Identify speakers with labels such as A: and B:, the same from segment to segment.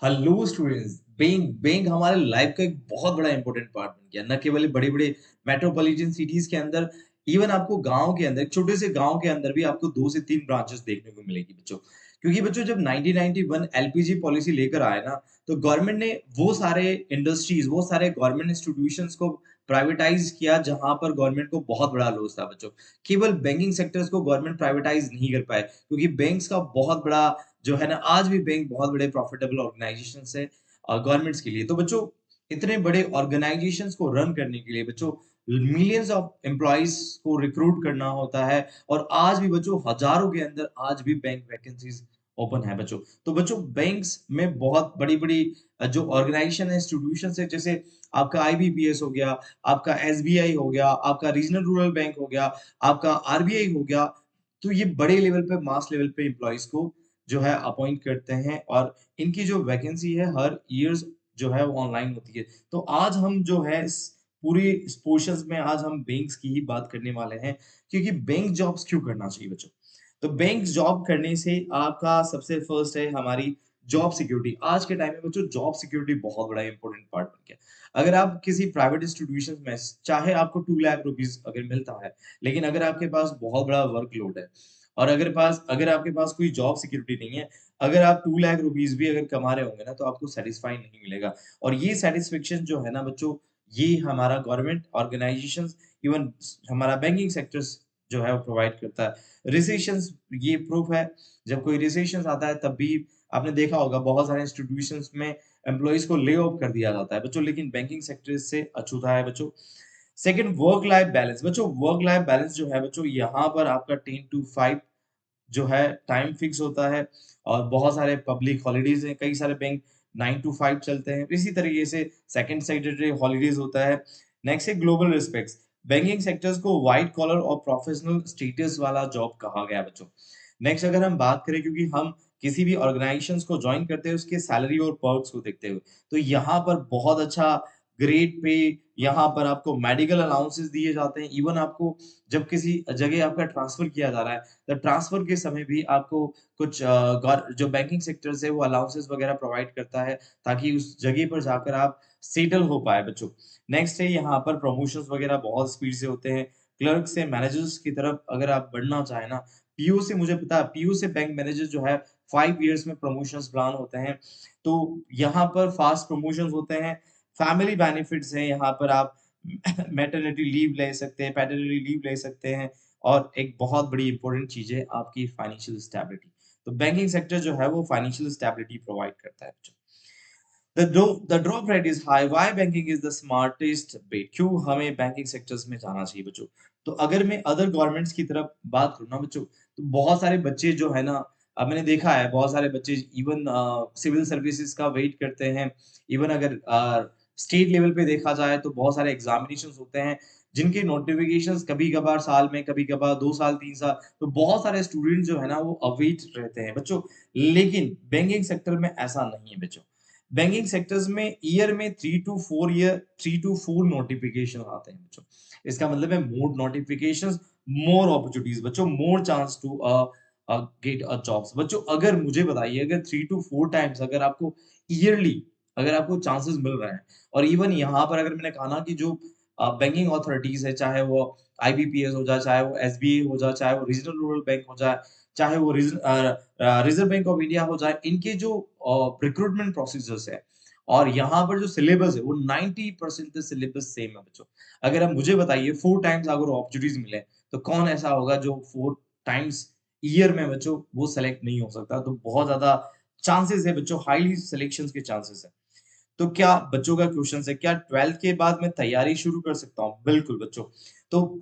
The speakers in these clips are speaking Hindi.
A: Hello students. बैंक बैंक हमारे लाइफ का एक बहुत बड़ा इंपॉर्टेंट पार्ट बन गया। न केवल बड़े बड़े मेट्रोपॉलिटन सिटीज के अंदर, इवन आपको गांव के अंदर, एक छोटे से गांव के अंदर भी आपको 2 से 3 ब्रांचेस देखने को मिलेगी बच्चों। क्योंकि बच्चों जब 1991 एलपीजी पॉलिसी लेकर आए ना, तो गवर्नमेंट ने वो सारे इंडस्ट्रीज, वो सारे गवर्नमेंट इंस्टीट्यूशंस को प्राइवेटाइज किया जहां पर गवर्नमेंट को बहुत बड़ा लॉस था बच्चों। केवल बैंकिंग सेक्टर्स को गवर्नमेंट प्राइवेटाइज नहीं कर पाए, क्योंकि बैंक्स का बहुत बड़ा जो है ना, आज भी बैंक बहुत बड़े प्रॉफिटेबल ऑर्गेनाइजेशन है गवर्नमेंट्स के लिए। तो बच्चों, इतने बड़े ऑर्गेनाइजेशंस को रन करने के लिए बच्चों मिलियंस ऑफ एम्प्लॉइज को रिक्रूट करना होता है। और आज भी बच्चों हजारों के अंदर आज भी बैंक वैकेंसीज ओपन है बच्चों। तो बच्चों, बैंक्स में बहुत बड़ी बड़ी जो ऑर्गेनाइजेशन है, इंस्टीट्यूशन है, जैसे आपका आईबीपीएस हो गया, आपका एसबीआई हो गया, आपका रीजनल रूरल बैंक हो गया, आपका आरबीआई हो गया। तो ये बड़े लेवल पे, मास लेवल पे एम्प्लॉइज को जो है अपॉइंट करते हैं, और इनकी जो वैकेंसी है हर ईयर्स जो है वो ऑनलाइन होती है। तो आज हम जो है इस पूरी इस पोर्शंस में आज हम बैंक्स की ही बात करने वाले हैं, क्योंकि बैंक जॉब्स क्यों करना चाहिए बच्चों। तो बैंक जॉब करने से आपका सबसे फर्स्ट है हमारी जॉब सिक्योरिटी। आज के टाइम में बच्चों जॉब सिक्योरिटी बहुत बड़ा इंपॉर्टेंट पार्ट बन गया। अगर आप किसी प्राइवेट इंस्टीट्यूशन में, चाहे आपको 2 लाख रुपीज अगर मिलता है, लेकिन अगर आपके पास बहुत बड़ा वर्कलोड है, और अगर आपके पास कोई जॉब सिक्योरिटी नहीं है, अगर आप 2 लाख रुपीज भी अगर कमा रहे होंगे ना, तो आपको सेटिस्फाई नहीं मिलेगा। और ये सेटिस्फेक्शन जो है ना बच्चों, ये हमारा गवर्नमेंट ऑर्गेनाइजेशन, इवन हमारा बैंकिंग सेक्टर्स जो है वो प्रोवाइड करता है। रिसेशंस, ये प्रूफ है। जब कोई रिसेशन आता है तब भी आपने देखा होगा बहुत सारे इंस्टीट्यूशंस में एम्प्लॉइज को ले ऑफ कर दिया जाता है बच्चों, लेकिन बैंकिंग सेक्टर से अछूता है बच्चों। सेकंड, वर्क लाइफ बैलेंस बच्चों। वर्क लाइफ बैलेंस जो है बच्चों, यहाँ पर आपका 10 to 5 जो है टाइम फिक्स होता है। और बहुत सारे पब्लिक हॉलिडेज हैं, कई सारे बैंक 9 to 5 चलते हैं। इसी तरीके से सेकंड सैटरडे हॉलिडेज होता है। नेक्स्ट है ग्लोबल रिस्पेक्ट्स। बैंकिंग सेक्टर्स को व्हाइट कॉलर और प्रोफेशनल स्टेटस वाला जॉब कहा गया है बच्चों। नेक्स्ट, अगर हम बात करें, क्योंकि हम किसी भी ऑर्गेनाइजेशंस को ज्वाइन करते हैं उसके सैलरी और पर्क्स को देखते हुए, तो यहाँ पर बहुत अच्छा ग्रेड पे, यहाँ पर आपको मेडिकल अलाउंसेस दिए जाते हैं। इवन आपको जब किसी जगह आपका ट्रांसफर किया जा रहा है, तो ट्रांसफर के समय भी आपको कुछ जो बैंकिंग सेक्टर है वो अलाउंसेस वगैरह प्रोवाइड करता है, ताकि उस जगह पर जाकर आप सेटल हो पाए बच्चों। नेक्स्ट है, यहाँ पर प्रमोशंस वगैरह बहुत स्पीड से होते हैं। क्लर्क से मैनेजर्स की तरफ अगर आप बढ़ना चाहें ना, पीओ से, मुझे पता है पीओ से बैंक मैनेजर जो है 5 इयर्स में प्रमोशंस प्लान होते हैं। तो यहाँ पर फास्ट प्रमोशंस होते हैं। फैमिली बेनिफिट्स हैं, यहाँ पर आप मैटरनिटी लीव ले सकते हैं, पैटर्निटी लीव ले सकते हैं। और एक बहुत बड़ी इंपॉर्टेंट चीज है आपकी फाइनेंशियल स्टेबिलिटी। तो बैंकिंग सेक्टर जो है वो फाइनेंशियल स्टेबिलिटी प्रोवाइड करता है बच्चों। The drop rate is high. Why banking is the smartest bet? क्यों हमें बैंकिंग सेक्टर्स में जाना चाहिए बच्चों? तो अगर मैं अदर गवर्नमेंट्स की तरफ बात करूँ ना बच्चों, तो बहुत सारे बच्चे जो है ना, अब मैंने देखा है बहुत सारे बच्चे इवन सिविल सर्विसेज का वेट करते हैं। इवन अगर स्टेट लेवल पे देखा जाए तो बहुत सारे एग्जामिनेशंस होते हैं, जिनके नोटिफिकेशंस कभी-कभार साल में, कभी-कभार 2 साल, 3 साल, तो बहुत सारे स्टूडेंट जो है ना वो अवेट रहते हैं बच्चों। लेकिन बैंकिंग सेक्टर में ऐसा नहीं है बच्चों। बैंकिंग सेक्टर्स में ईयर में 3 to 4 नोटिफिकेशन आते हैं बच्चों। इसका मतलब है मोर नोटिफिकेशंस, मोर अपॉर्चुनिटीज बच्चों, more chance to get a jobs बच्चों। अगर मुझे बताइए, अगर 3 to 4 टाइम्स अगर आपको ईयरली अगर आपको चांसेस मिल रहे हैं, और इवन यहाँ पर अगर मैंने कहा ना कि जो बैंकिंग अथॉरिटीज है, चाहे वो आईबीपीएस हो जाए, चाहे वो एसबीआई हो जाए, चाहे वो रीजनल रूरल बैंक हो जाए, चाहे वो रिजर्व बैंक ऑफ इंडिया हो जाए, इनके जो रिक्रूटमेंट प्रोसीजर्स है और यहाँ पर जो सिलेबस है वो 90% सिलेबस सेम है बच्चों। अगर आप मुझे बताइए 4 टाइम्स अगर अपॉर्चुनिटीज मिले, तो कौन ऐसा होगा जो 4 टाइम्स ईयर में बच्चों वो सेलेक्ट नहीं हो सकता। तो बहुत ज्यादा चांसेस है बच्चों, हाईली सिलेक्शन के चांसेस है। तो क्या बच्चों का क्वेश्चन है, क्या 12th के बाद मैं तैयारी शुरू कर सकता हूँ? बिल्कुल बच्चों। तो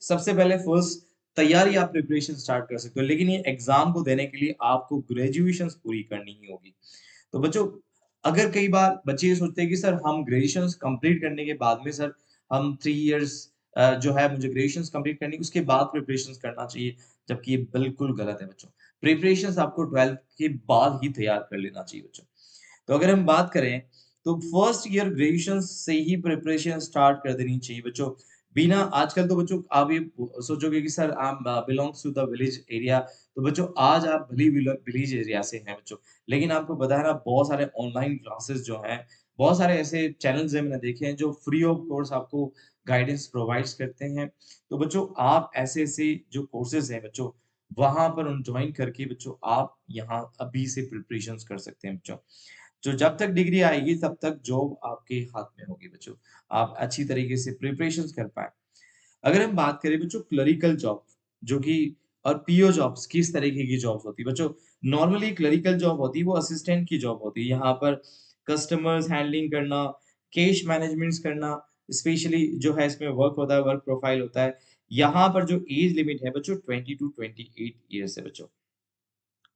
A: सबसे पहले फर्स्ट तैयारी आप प्रिपरेशन स्टार्ट कर सकते हो, लेकिन ये एग्जाम को देने के लिए आपको ग्रेजुएशन पूरी करनी ही होगी। तो बच्चों, अगर कई बार बच्चे ये सोचते हैं कि सर हम ग्रेजुएशन कंप्लीट करने के बाद में सर हम 3 इयर्स जो है मुझे ग्रेजुएशन कंप्लीट करनी है, उसके बाद प्रिपरेशन करना चाहिए, जबकि ये बिल्कुल गलत है बच्चों। प्रिपरेशन आपको 12th के बाद ही तैयार कर लेना चाहिए बच्चों। तो अगर हम बात करें, तो फर्स्ट ईयर ग्रेजुएशन से ही प्रिपरेशन स्टार्ट कर देनी चाहिए बच्चों। बिना आजकल तो बच्चों आप ये सोचोगे कि sir I am belongs to the village area, तो बच्चों आज आप भले ही विलेज एरिया से हैं बच्चों, लेकिन आपको पता है ना बहुत सारे ऑनलाइन क्लासेस जो हैं, बहुत सारे ऐसे चैनल्स हैं मैंने देखे हैं जो फ्री ऑफ कोर्स आपको गाइडेंस प्रोवाइड्स करते हैं। तो बच्चों आप ऐसे-ऐसे जो कोर्सेज़ हैं बच्चों, वहाँ पर उन जॉइन करके बच्चों आप यहाँ अभी से प्रिपरेशंस कर सकते हैं बच्चों। जो जब तक डिग्री आएगी तब तक जॉब आपके हाथ में होगी बच्चों। आप अच्छी तरीके से प्रिपरेशंस कर पाएँ। अगर हम बात करें बच्चों क्लरिकल जॉब जो कि और पीओ जॉब्स किस तरीके की जॉब्स होती है बच्चों नॉर्मली क्लरिकल जॉब होती है वो असिस्टेंट की जॉब होती है यहाँ पर कस्टमर्स हैंडलिंग करना कैश मैनेजमेंट्स करना स्पेशली जो है इसमें वर्क होता है वर्क प्रोफाइल होता है यहाँ पर जो एज लिमिट है बच्चों 20 to 28 ईयर्स है बच्चों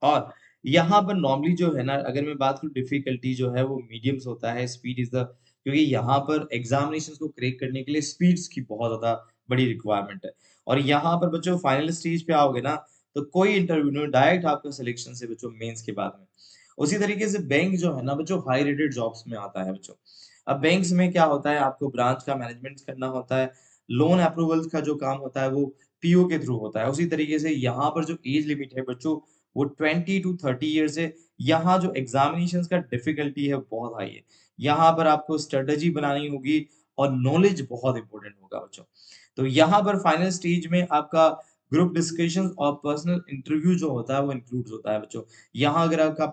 A: और यहाँ पर नॉर्मली जो है ना, अगर मैं बात करूँ डिफ़िकल्टी जो है वो मीडियम्स होता है, स्पीड इज़ द क्योंकि यहाँ पर एग्ज़ामिनेशंस को क्रैक करने के लिए स्पीड्स की बहुत ज़्यादा बड़ी रिक्वायरमेंट है। और यहाँ पर बच्चों फाइनल स्टेज पे आओगे ना, तो कोई इंटरव्यू नहीं डायरेक्ट आपका सिलेक्शन से बच्चों मेंस के बाद में। उसी तरीके से बैंक जो है ना बच्चों हाई रेटेड जॉब्स में आता है बच्चों। अब बैंक्स में क्या होता है आपको ब्रांच का मैनेजमेंट करना होता है, लोन अप्रूवल्स का जो काम होता है वो पीओ के थ्रू होता है। उसी तरीके से यहाँ पर जो एज लिमिट है बच्चों वो 20 टू 30 ईयर्स है। यहाँ जो एग्ज़ामिनेशंस का डिफ़िकल्टी है बहुत हाई है। यहाँ पर आपको स्ट्रैटेजी बनानी होगी और नॉलेज बहुत इम्पोर्टेंट होगा बच्चों। तो यहाँ पर फाइनल स्टेज में आपका ग्रुप डिस्कशन और पर्सनल इंटरव्यू जो होता है वो इंक्लूड्स होता है बच्चों। यहाँ अगर आपका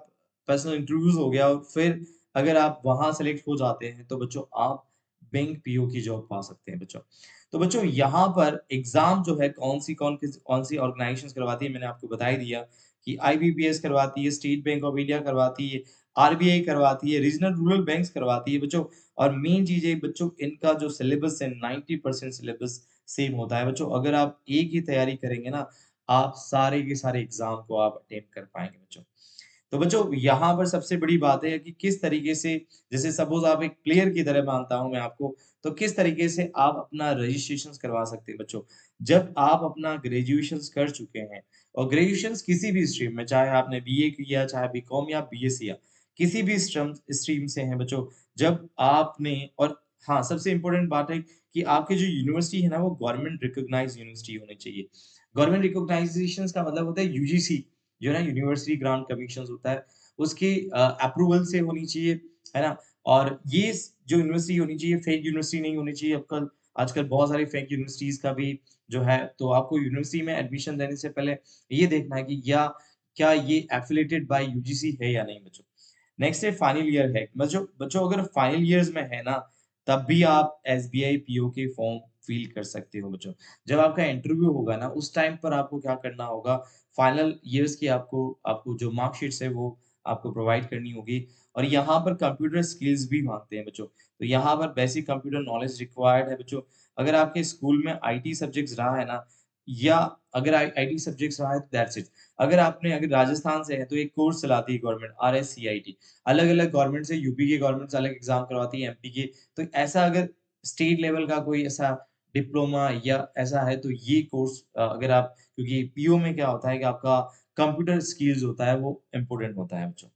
A: पर्सनल इंटरव्यूज़ हो गया और फिर अगर आप वहाँ सेलेक्ट हो जाते हैं तो बच्चों आप बैंक पीओ की जॉब पा सकते हैं बच्चों। तो बच्चों यहाँ पर एग्ज़ाम जो है कौन-सी ऑर्गनाइज़ेशंस करवाती है मैंने आपको बता ही दिया। कि आईबीपीएस करवाती है, स्टेट बैंक ऑफ इंडिया करवाती है, आरबीआई करवाती है, रीजनल रूरल बैंक्स करवाती है बच्चों और मेन चीज़ है बच्चों इनका जो सिलेबस है 90% सिलेबस सेम होता है बच्चों। अगर आप एक ही तैयारी करेंगे ना, आप सारे के सारे एग्ज़ाम को आप अटेम्प्ट कर पाएँगे बच्चों। तो बच्चों यहाँ पर सबसे बड़ी बात है कि किस तरीके से जैसे सपोज़ आप एक प्लेयर की तरह मानता हूँ मैं आपको, तो किस तरीके से आप अपना रजिस्ट्रेशंस करवा सकते हैं बच्चों। जब आप अपना ग्रेजुएशंस कर चुके हैं और ग्रेजुएशंस किसी भी स्ट्रीम में, चाहे आपने बीए किया, चाहे बीकॉम या बीएससी या किसी भी स्ट्रीम से हैं बच्चों, जब आपने और हाँ, सबसे इम्पोर्टेंट बात है कि आपकी जो यूनिवर्सिटी है ना, वो गवर्नमेंट रिकॉग्नाइज्ड यूनिवर्सिटी होनी चाहिए। गवर्नमेंट रिकॉग्नाइजेशंस का मतलब होता है यूजीसी जो है ना यूनिवर्सिटी ग्रांट कमीशंस होता है, उसकी अप्रूवल से होनी चाहिए, है ना? और ये जो यूनिवर्सिटी होनी चाहिए फेक यूनिवर्सिटी नहीं होनी चाहिए। अब कल आजकल बहुत सारी फेक यूनिवर्सिटीज़ का भी जो है तो आपको यूनिवर्सिटी में एडमिशन देने से पहले ये देखना है कि या क्या ये एफिलिएटेड बाय यूजीसी है या नहीं बच्चों। नेक्स्ट है फाइनल ईयर है। बच्चों बच्चों अगर फाइनल ईयर्स में है ना, तब भी आप एसबीआई पीओ के फॉर्म फिल कर सकते हो बच्चों। जब आपका इंटरव्यू होगा ना, उस टाइम पर आपको क्या करना होगा, फाइनल ईयर्स की आपको आपको जो मार्कशीट्स है वो आपको प्रोवाइड करनी होगी और यहाँ पर कंप्यूटर स्किल्स भी माँगते हैं बच्चों। तो यहाँ पर बेसिक कंप्यूटर नॉलेज रिक्वायर्ड है बच्चों। अगर आपके स्कूल में आईटी सब्जेक्ट्स रहा है ना या अगर आईटी सब्जेक्ट्स रहा है तो दैट्स इट। अगर राजस्थान से है तो एक कोर्स चलाती है गवर्नमेंट आरएससीआईटी। अलग-अलग गवर्नमेंट से यूपी की गवर्नमेंट्स अलग एग्ज़ाम करवाती है एमपी के। तो ऐसा अगर स्टेट लेवल का कोई ऐसा डिप्लोमा या ऐसा है तो ये कोर्स अगर आप क्योंकि पीओ में क्या होता है कि आपका कंप्यूटर स्किल्स होता है वो इम्पोर्टेंट होता है बच्चों।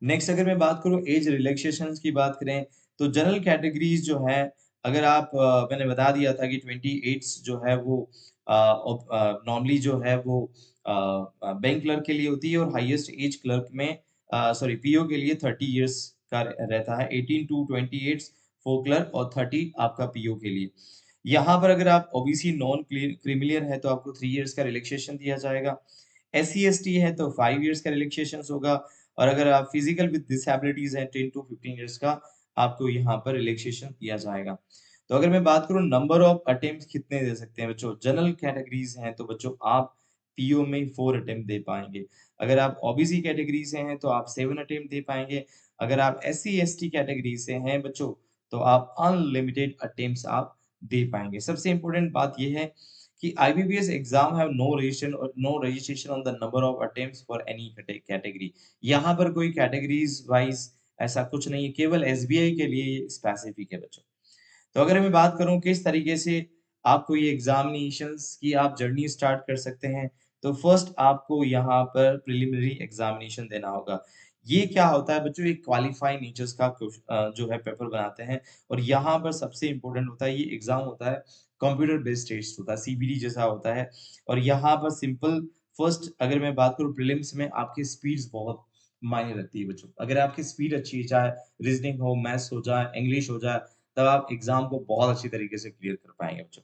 A: नेक्स्ट अगर मैं बात करूँ एज रिलैक्सेशंस की बात करें, तो जनरल कैटेगरीज़ जो हैं, अगर आप मैंने बता दिया था कि 28 जो है वो नॉर्मली जो है वो बैंक क्लर्क के लिए होती है और हाईएस्ट एज क्लर्क में सॉरी पीओ के लिए 30 इयर्स का रहता है, 18 टू 28 फॉर क्लर्क और 30 आपका पीओ के लिए। यहाँ पर अगर आप ओबीसी नॉन क्रीमिलियर है तो आपको 3 इयर्स का रिलैक्सेशन दिया जाएगा। एससी-एसटी है तो 5 इयर्स का रिलैक्सेशन होगा और अगर आप फिजिकल विद डिसेबिलिटीज़ हैं 10 टू 15 इयर्स का आपको यहाँ पर रिलैक्सेशन दिया जाएगा। तो अगर मैं बात करूँ नंबर ऑफ अटेम्प्ट्स कितने दे सकते हैं बच्चों, जनरल कैटेगरीज़ हैं तो बच्चों आप पीओ में 4 अटेम्प्ट दे पाएँगे। अगर आप ओबीसी कैटेगरी से हैं तो आप 7 अटेम्प्ट दे पाएँगे। अगर आप एससी-एसटी कैटेगरी से हैं बच्चों, तो आप अनलिमिटेड अटेम्प्ट्स आप दे पाएँगे। सबसे इम्पोर्टेंट बात ये है कि IBPS exam have no registration on the number of attempts for any category. यहाँ पर कोई कैटेगरीज़ वाइज़ ऐसा कुछ नहीं है, केवल एसबीआई के लिए ये स्पेसिफिक है बच्चों। तो अगर मैं बात करूँ किस तरीके से आपको ये एग्ज़ामिनेशंस की आप जर्नी स्टार्ट कर सकते हैं, तो फर्स्ट आपको यहाँ पर प्रिलिमिनरी एग्जामिनेशन देना होगा। ये क्या होता है बच्चों, एक क्वालिफाइंग नेचर्स का जो है पेपर बनाते हैं और यहाँ पर सबसे इम्पोर्टेंट होता है, ये एग्जाम होता है कंप्यूटर बेस्ड टेस्ट होता है, सीबीडी जैसा होता है और यहाँ पर सिंपल फर्स्ट अगर मैं बात करूँ प्रीलिम्स में आपकी स्पीड्स बहुत मायने रखती है बच्चों। अगर आपकी स्पीड अच्छी है, चाहे रीजनिंग हो, मैथ्स हो जाए, इंग्लिश हो जाए, तब आप एग्जाम को बहुत अच्छी तरीके से क्लियर कर पाएँगे बच्चों।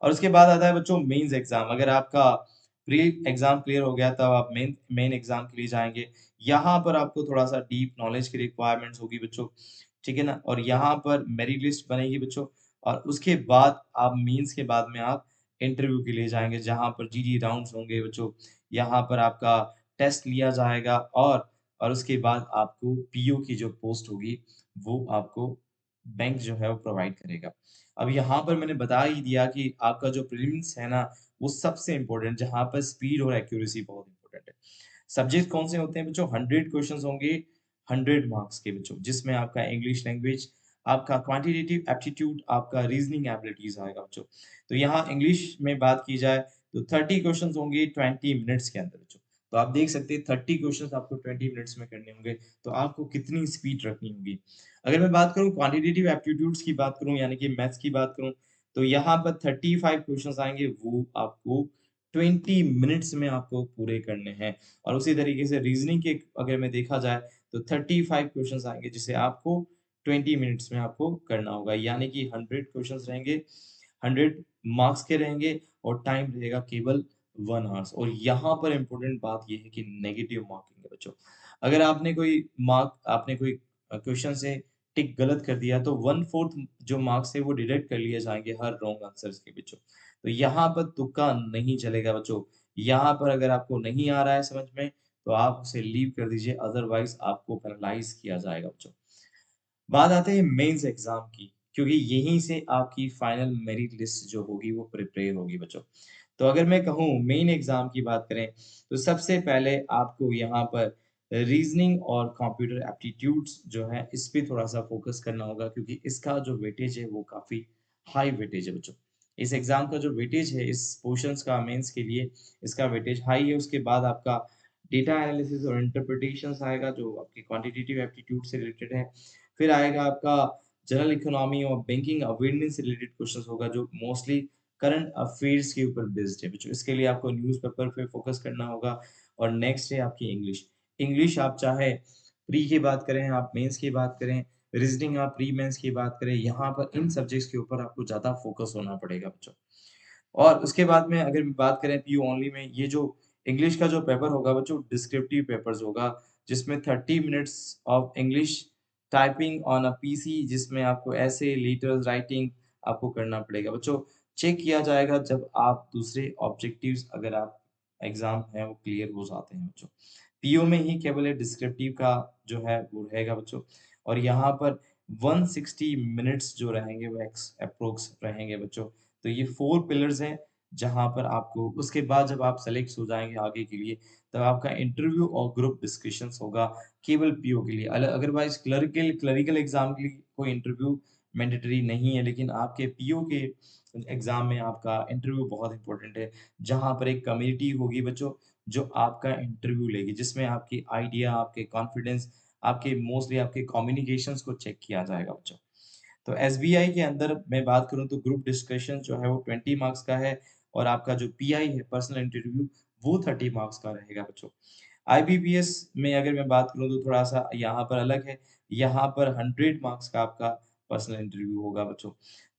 A: और उसके बाद आता है बच्चों मेंस एग्जाम। अगर आपका प्री एग्जाम क्लियर हो गया तब आप मेन मेन एग्जाम के लिए जाएँगे। यहाँ पर आपको थोड़ा-सा डीप नॉलेज की रिक्वायरमेंट्स होगी बच्चों, ठीक है ना? और यहाँ पर मेरिट लिस्ट बनेगी बच्चों और उसके बाद आप मेंस के बाद में आप इंटरव्यू के लिए जाएँगे, जहाँ पर जीडी राउंड्स होंगे बच्चों। यहाँ पर आपका टेस्ट लिया जाएगा और उसके बाद आपको पीओ की जो पोस्ट होगी, वो आपको बैंक जो है वो प्रोवाइड करेगा। अब यहाँ पर मैंने बता ही दिया कि आपका जो प्रीलिम्स है ना, वो सबसे इम्पोर्टेंट जहाँ पर स्पीड और एक्यूरेसी बहुत इम्पोर्टेंट है। सब्जेक्ट कौन से होते हैं बच्चों? 100 क्वेश्चंस होंगे 100 मार्क्स के बच्चों, जिसमें आपका इंग्लिश लैंग्वेज, आपका क्वांटिटेटिव एप्टीट्यूड, आपका रीजनिंग एबिलिटीज आएगा बच्चों। तो यहाँ इंग्लिश में बात की जाए तो 30 क्वेश्चंस होंगे 20 मिनट्स के अंदर बच्चों। तो आप देख सकते हैं 30 क्वेश्चंस आपको 20 मिनट्स में करने होंगे, तो आपको कितनी स्पीड रखनी होगी। अगर मैं बात करूँ क्वांटिटेटिव एप्टीट्यूड्स की बात करूँ यानी कि मैथ्स की बात करूँ, तो यहाँ पर 35 क्वेश्चंस आएँगे, वो आपको 20 मिनट्स में आपको पूरे करने हैं। और उसी तरीके से रीज़निंग के अगर मैं देखा जाए तो 35 क्वेश्चन्स आएँगे जिसे आपको 20 मिनट्स में आपको करना होगा। यानी कि 100 क्वेश्चन्स रहेंगे, 100 मार्क्स के रहेंगे और टाइम रहेगा केवल 1 आवर्स। और यहाँ पर इम्पोर्टेंट बात ये है कि नेगेटिव मार्किंग है बच्चों। अगर आपने कोई क्वेश्चन से टिक गलत कर दिया तो 1/4 जो मार्क्स है वो डिडक्ट कर लिए जाएँगे हर रॉन्ग आंसर्स के बच्चों। तो यहाँ पर तुक्का नहीं चलेगा बच्चों। यहाँ पर अगर आपको नहीं आ रहा है समझ में, तो आप उसे लीव कर दीजिए, अदरवाइज़ आपको पेनलाइज़ किया जाएगा बच्चों। बात आते हैं मेंस एग्ज़ाम की, क्योंकि यहीं से आपकी फाइनल मेरिट लिस्ट जो होगी वो प्रिपेयर होगी बच्चों। तो अगर मैं कहूँ मेन एग्ज़ाम की बात करें, तो सबसे पहले आपको यहाँ पर रीज़निंग और कंप्यूटर एप्टीट्यूड्स जो है, इस पे थोड़ा-सा फ़ोकस करना होगा क्योंकि इसका जो वेटेज है वो काफ़ी हाई वेटेज है बच्चों। इस एग्ज़ाम का जो वेटेज है, इस पोर्शन्स का मेंस के लिए इसका वेटेज हाई है। उसके बाद आपका डेटा एनालिसिस और इंटरप्रिटेशंस आएगा जो आपके क्वांटिटेटिव एप्टीट्यूड से रिलेटेड है। फिर आएगा आपका जनरल इकोनॉमी और बैंकिंग अवेयरनेस से रिलेटेड क्वेश्चंस होगा जो मोस्टली करंट अफेयर्स के ऊपर बेस्ड है बच्चों। इसके लिए आपको न्यूज़पेपर पे फोकस करना होगा और नेक्स्ट है आपकी इंग्लिश। इंग्लिश आप चाहे प्री की बात करें, आप मेंस की बात करें, रीजनिंग आप प्री मेंस की बात करें, यहाँ पर इन सब्जेक्ट्स के ऊपर आपको ज़्यादा फोकस होना पड़ेगा बच्चों। और उसके बाद में अगर बात करें पीयू ओनली में, ये जो इंग्लिश का जो पेपर होगा बच्चों, डिस्क्रिप्टिव पेपर्स होगा, जिसमें 30 minutes of English typing on a PC, जिसमें आपको ऐसे लेटर्स राइटिंग आपको करना पड़ेगा बच्चों। चेक किया जाएगा जब आप दूसरे ऑब्जेक्टिव्स अगर आप एग्जाम है वो क्लियर हो जाते हैं बच्चों। पीओ में ही केवल डिस्क्रिप्टिव का जो है वो रहेगा बच्चों और यहाँ पर 160 मिनट्स जो रहेंगे वो एक्स अप्रोक्स रहेंगे बच्चों। तो ये 4 पिलर्स हैं, जहाँ पर आपको उसके बाद जब आप सेलेक्ट हो जाएँगे आगे के लिए, तब आपका इंटरव्यू और ग्रुप डिस्कशंस होगा, केवल पीओ के लिए। अदरवाइज़ क्लरिकल एग्ज़ाम के लिए कोई इंटरव्यू मैंडेटरी नहीं है, लेकिन आपके पीओ के एग्ज़ाम में आपका इंटरव्यू बहुत इम्पोर्टेंट है, जहाँ पर एक कमिटी होगी बच्चों, जो आपका इंटरव्यू लेगी, जिसमें आपकी आइडिया, आपके कॉन्फिडेंस, आपके मोस्टली आपके कम्युनिकेशंस को चेक किया जाएगा बच्चों। तो एसबीआई के अंदर मैं बात करूँ तो ग्रुप डिस्कशन जो है वो 20 मार्क्स का है और आपका जो पीआई है पर्सनल इंटरव्यू वो 30 मार्क्स का रहेगा बच्चों। आईबीपीएस में अगर मैं बात करूँ तो थोड़ा-सा यहाँ पर अलग है। यहाँ पर 100 मार्क्स का आपका पर्सनल इंटरव्यू होगा बच्चों।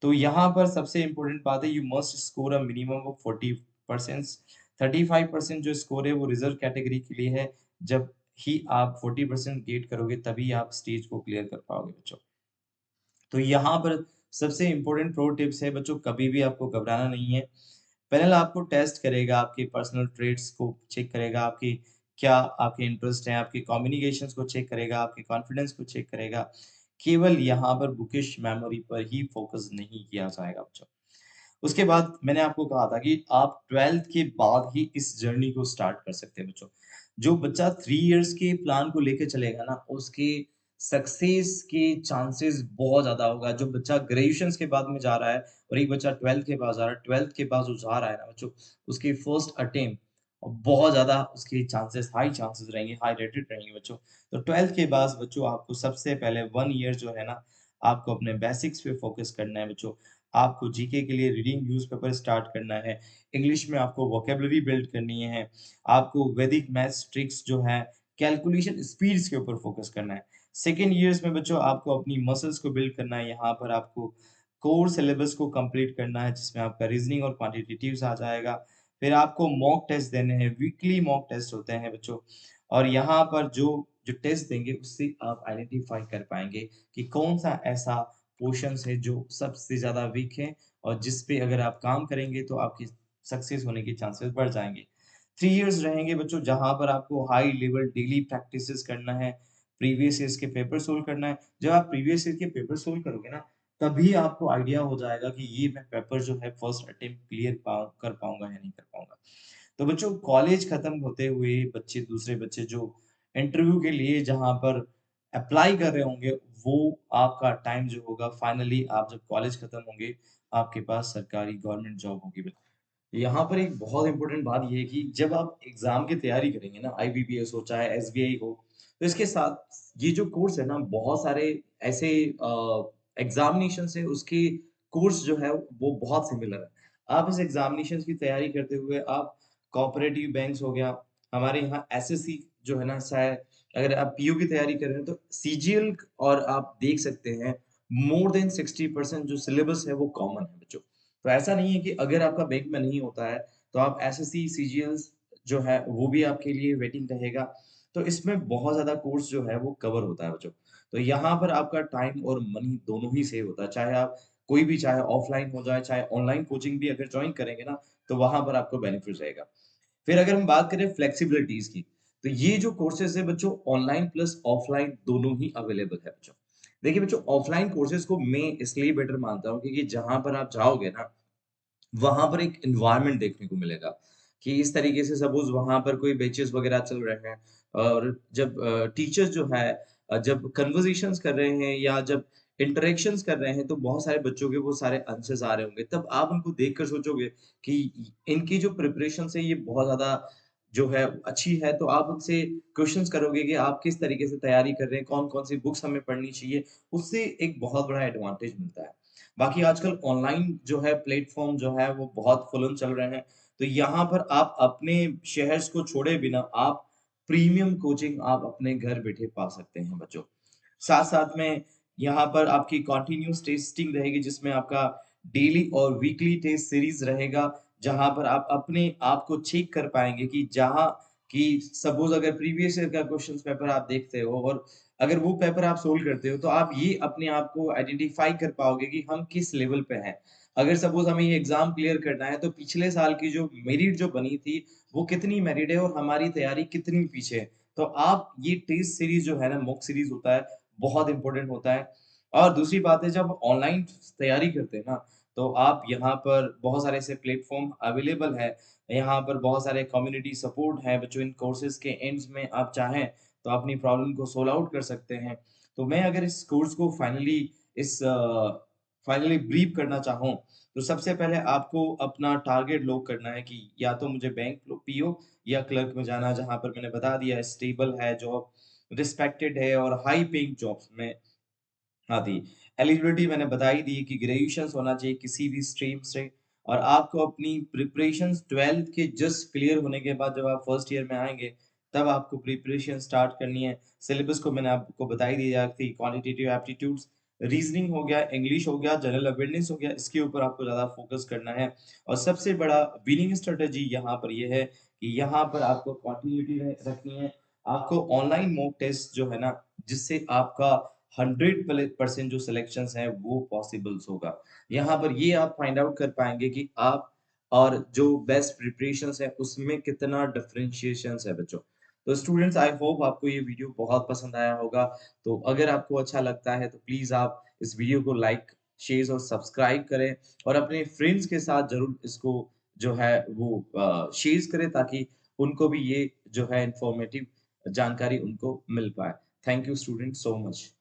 A: तो यहाँ पर सबसे इम्पोर्टेंट बात है you must score a minimum of 40%। 35% जो स्कोर है वो रिजर्व कैटेगरी के लिए है। जब ही आप 40% गेट करोगे तभी आप स्टेज को क्लियर कर पाओगे बच्चों। तो यहाँ पर सबसे इम्पोर्टेंट प्रो टिप्स है बच्चों, कभी भी आपको घबराना नहीं है। पैनल आपको टेस्ट करेगा, आपके पर्सनल ट्रेड्स को चेक करेगा, आपकी क्या आपके इंटरेस्ट हैं, आपके कम्युनिकेशंस को चेक करेगा, आपके कॉन्फिडेंस को चेक करेगा। केवल यहाँ पर बुकिश मेमोरी पर ही फोकस नहीं किया जाएगा बच्चों। उसके बाद मैंने आपको कहा था कि आप 12th के बाद ही इस जर्नी को स्टार्ट कर सकते हैं बच्चों। जो बच्चा 3 इयर्स के प्लान को लेके चलेगा ना, उसके सक्सेस के चांसेस बहुत ज़्यादा होगा। जो बच्चा ग्रेजुएशंस के बाद में जा रहा है और एक बच्चा 12th के पास जा रहा है, 12th के बाद जो जा रहा है ना बच्चों, उसकी फर्स्ट अटेम्प्ट बहुत ज़्यादा उसके चांसेस हाई चांसेस रहेंगे, हाई रेटेड रहेंगे बच्चों। तो 12th के बाद बच्चों आपको सबसे पहले 1 ईयर जो है ना, आपको अपने बेसिक्स पे फ़ोकस करना है बच्चों। आपको जीके के लिए रीडिंग न्यूज़पेपर स्टार्ट करना है, इंग्लिश में आपको वोकैब्युलरी बिल्ड करनी है, आपको वैदिक मैथ्स ट्रिक्स जो है, कैलकुलेशन स्पीड्स के ऊपर फ़ोकस करना है। सेकंड ईयर्स में बच्चों आपको अपनी मसल्स को बिल्ड करना है, यहाँ पर आपको कोर सिलेबस को कंप्लीट करना है, जिसमें आपका रीज़निंग और क्वांटिटेटिव्स आ जाएगा। फिर आपको मॉक टेस्ट देने हैं, वीकली मॉक टेस्ट होते हैं बच्चों और यहाँ पर जो जो टेस्ट देंगे उससे आप आइडेंटिफ़ाई कर पाएँगे कि कौन-सा ऐसा पोर्शन्स है जो सबसे ज़्यादा वीक है और जिस पे अगर आप काम करेंगे तो आपकी सक्सेस होने के चांसेस बढ़ जाएँगे। 3 इयर्स रहेंगे बच्चों जहाँ पर आपको हाई लेवल डेली प्रैक्टिसेस करना है, प्रीवियस ईयर्स के पेपर सोल्व करना है। जब आप प्रीवियस ईयर के पेपर सोल्व करोगे ना, तभी आपको आइडिया हो जाएगा कि ये मैं पेपर जो है फर्स्ट अटेम्प्ट क्लियर कर पाऊँगा या नहीं कर पाऊँगा। तो बच्चों कॉलेज खत्म होते हुए बच्चे दूसरे बच्चे जो इंटरव्यू के लिए जहाँ पर अप्लाई कर रहे होंगे, वो आपका टाइम जो होगा फाइनली आप जब कॉलेज खत्म होंगे, आपके पास सरकारी गवर्नमेंट जॉब होगी। यहाँ पर एक बहुत इम्पोर्टेंट बात ये है कि जब आप एग्ज़ाम की तैयारी करेंगे ना, आईबीपीएस हो चाहे एसबीआई हो, तो इसके साथ ये जो कोर्स है ना बहुत सारे ऐसे एग्ज़ामिनेशन से उसके कोर्स जो है वो बहुत सिमिलर है। आप इस एग्ज़ामिनेशंस की तैयारी करते हुए आप कोऑपरेटिव बैंक्स हो गया, हमारे यहाँ एसएससी जो है ना शायद अगर आप पीओ की तैयारी कर रहे हैं तो सीजीएल और आप देख सकते हैं मोर देन 60% जो सिलेबस है वो कॉमन है बच्चों। तो ऐसा नहीं है कि अगर आपका बैंक में नहीं होता है, तो आप एसएससी, सीजीएल्स जो है, वो भी आपके लिए वेटिंग रहेगा। तो इसमें बहुत ज़्यादा कोर्स जो है, वो कवर होता है बच्चों। तो यहाँ पर आपका टाइम और मनी दोनों ही सेव होता है। चाहे आप कोई भी चाहे ऑफ़लाइन हो जाए, चाहे ऑनलाइन कोचिंग भी अगर जॉइन करेंगे ना, तो वहाँ पर आपको बेनिफिट रहेगा। फिर अगर हम बात करें फ्लेक्सिबिलिटीज़ की, तो ये जो कोर्सेज़ है बच्चों ऑनलाइन प्लस ऑफ़लाइन दोनों ही अवेलेबल है बच्चों। देखिए बच्चों ऑफ़लाइन कोर्सेज़ को मैं इसलिए बेटर मानता हूँ क्योंकि जहाँ पर आप जाओगे ना वहाँ पर एक एनवायरनमेंट देखने को मिलेगा, कि इस तरीके से सपोज़ वहाँ पर कोई बेंचेस वगैरह चल रहे हैं और जब टीचर्स जो है जब कन्वर्सेशंस कर रहे हैं या जब इंटरैक्शंस कर रहे हैं, तो बहुत सारे बच्चों के वो सारे आंसर्स आ रहे होंगे। तब आप उनको देखकर सोचोगे कि इनकी जो प्रिपरेशंस है, ये बहुत ज़्यादा जो है अच्छी है, तो आप उनसे क्वेश्चन्स करोगे कि आप किस तरीके से तैयारी कर रहे हैं, कौन-कौन सी बुक्स हमें पढ़नी चाहिए, उससे एक बहुत बड़ा एडवांटेज मिलता है। बाकी आजकल ऑनलाइन जो है प्लेटफ़ॉर्म जो है वो बहुत फ़ुलन चल रहे हैं। तो यहाँ पर आप अपने शहर्स को छोड़े बिना आप प्रीमियम कोचिंग आप अपने घर बैठे पा सकते हैं बच्चों। साथ-साथ में यहाँ पर आपकी कंटीन्यूअस टेस्टिंग रहेगी जिसमें आपका डेली और वीकली टेस्ट सीरीज़ रहेगा, जहाँ पर आप अपने आप को चेक कर पाएँगे कि जहाँ कि सपोज़ अगर प्रीवियस ईयर का क्वेश्चन पेपर आप देखते हो और अगर वो पेपर आप सोल्व करते हो, तो आप ये अपने आप को आइडेंटिफ़ाई कर पाओगे कि हम किस लेवल पे हैं। अगर सपोज़ हमें ये एग्ज़ाम क्लियर करना है, तो पिछले साल की जो मेरिट जो बनी थी, वो कितनी मेरिट है और हमारी तैयारी कितनी पीछे है। तो आप ये टेस्ट सीरीज़ जो है ना, मॉक सीरीज़ होता है, बहुत इम्पोर्टेंट होता है। और दूसरी बात है जब ऑनलाइन तैयारी करते हैं ना, तो आप यहाँ पर बहुत सारे ऐसे प्लेटफ़ॉर्म अवेलेबल है। यहाँ पर बहुत सारे कम्युनिटी सपोर्ट है, बच्चों इन कोर्सेज़ के एंड्स में आप चाहें तो अपनी प्रॉब्लम को सोल्व आउट कर सकते हैं। तो मैं अगर इस कोर्स को फाइनली ब्रीफ करना चाहूँ, तो सबसे पहले आपको अपना टारगेट लॉक करना है कि या तो मुझे बैंक पीओ या क्लर्क में जाना है, जहाँ पर मैंने बता दिया है स्टेबल है जॉब, रिस्पेक्टेड है और हाई पेइंग जॉब्स में आती। एलिजिबिलिटी मैंने बता ही दी कि ग्रेजुएशंस होना चाहिए किसी भी स्ट्रीम से और आपको अपनी प्रिपरेशंस 12th के जस्ट क्लियर होने के बाद जब आप फर्स्ट ईयर में आएँगे, तब आपको प्रिपरेशन स्टार्ट करनी है। सिलेबस को मैंने आपको बता ही दिया कि क्वांटिटेटिव एप्टीट्यूड्स, रीज़निंग हो गया, इंग्लिश हो गया, जनरल अवेयरनेस हो गया, इसके ऊपर आपको ज़्यादा फोकस करना है। और सबसे बड़ा विनिंग स्ट्रैटेजी यहाँ पर ये है कि यहाँ पर आपको कंटिन्यूटी रखनी है। आपको ऑनलाइन मॉक टेस्ट जो है ना, जिससे आपका 100 परसेंट जो सिलेक्शंस हैं वो पॉसिबल्स होगा। यहाँ पर ये आप फाइंड आउट कर पाएँगे कि आप और जो बेस्ट प्रिपरेशंस है उसमें कितना डिफरेंशिएशंस है बच्चों। तो स्टूडेंट्स आई होप आपको ये वीडियो बहुत पसंद आया होगा। तो अगर आपको अच्छा लगता है तो प्लीज़ आप इस वीडियो को लाइक, शेयर और सब्सक्राइब करें और अपने फ्रेंड्स के साथ ज़रूर इसको जो है वो शेयर करें ताकि उनको भी ये जो है इन्फॉर्मेटिव जानकारी उनको मिल पाए। Thank you students so much.